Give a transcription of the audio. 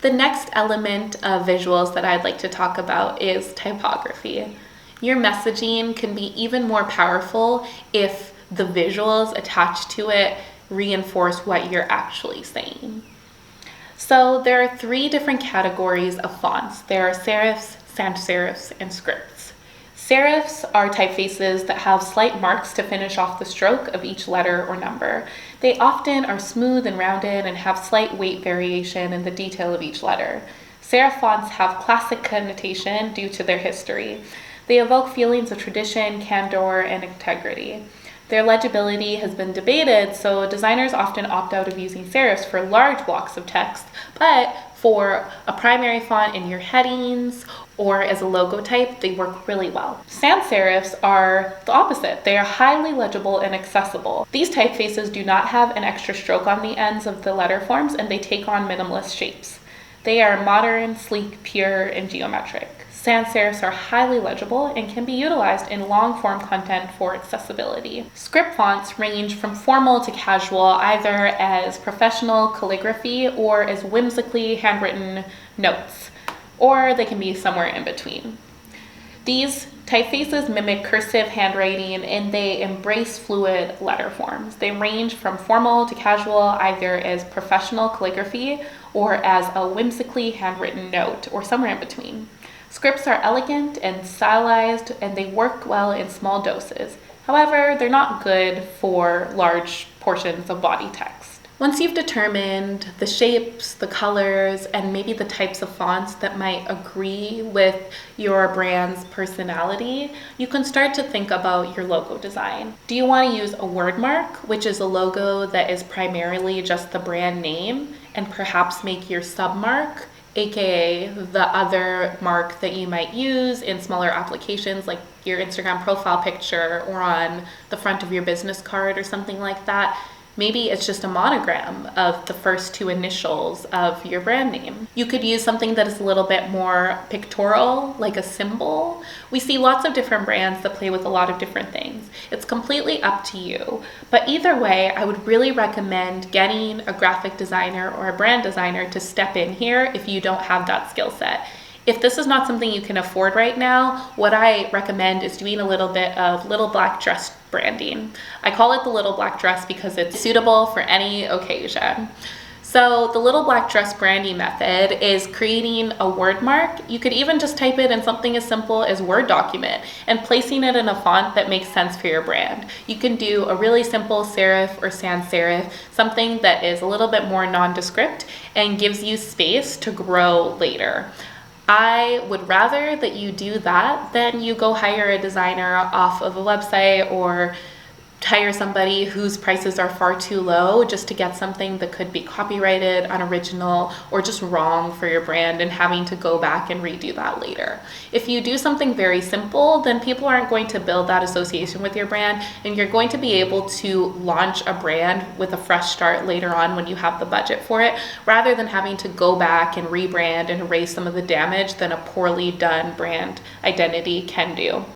The next element of visuals that I'd like to talk about is typography. Your messaging can be even more powerful if the visuals attached to it reinforce what you're actually saying. So there are 3 different categories of fonts. There are serifs, sans serifs, and scripts. Serifs are typefaces that have slight marks to finish off the stroke of each letter or number. They often are smooth and rounded and have slight weight variation in the detail of each letter. Serif fonts have classic connotation due to their history. They evoke feelings of tradition, candor, and integrity. Their legibility has been debated, so designers often opt out of using serifs for large blocks of text, but for a primary font in your headings or as a logo type, they work really well. Sans serifs are the opposite. They are highly legible and accessible. These typefaces do not have an extra stroke on the ends of the letter forms, and they take on minimalist shapes. They are modern, sleek, pure, and geometric. Sans serifs are highly legible and can be utilized in long-form content for accessibility. Script fonts range from formal to casual, either as professional calligraphy or as whimsically handwritten notes, or they can be somewhere in between. These typefaces mimic cursive handwriting and they embrace fluid letter forms. They range from formal to casual, either as professional calligraphy or as a whimsically handwritten note, or somewhere in between. Scripts are elegant and stylized, and they work well in small doses. However, they're not good for large portions of body text. Once you've determined the shapes, the colors, and maybe the types of fonts that might agree with your brand's personality, you can start to think about your logo design. Do you want to use a word mark, which is a logo that is primarily just the brand name, and perhaps make your submark, aka the other mark that you might use in smaller applications like your Instagram profile picture or on the front of your business card or something like that? Maybe it's just a monogram of the first 2 initials of your brand name. You could use something that is a little bit more pictorial, like a symbol. We see lots of different brands that play with a lot of different things. It's completely up to you. But either way, I would really recommend getting a graphic designer or a brand designer to step in here if you don't have that skill set. If this is not something you can afford right now, what I recommend is doing a little bit of little black dress branding. I call it the little black dress because it's suitable for any occasion. So the little black dress branding method is creating a word mark. You could even just type it in something as simple as Word document and placing it in a font that makes sense for your brand. You can do a really simple serif or sans serif, something that is a little bit more nondescript and gives you space to grow later. I would rather that you do that than you go hire a designer off of a website or hire somebody whose prices are far too low just to get something that could be copyrighted, unoriginal, or just wrong for your brand and having to go back and redo that later. If you do something very simple, then people aren't going to build that association with your brand, and you're going to be able to launch a brand with a fresh start later on when you have the budget for it, rather than having to go back and rebrand and erase some of the damage that a poorly done brand identity can do.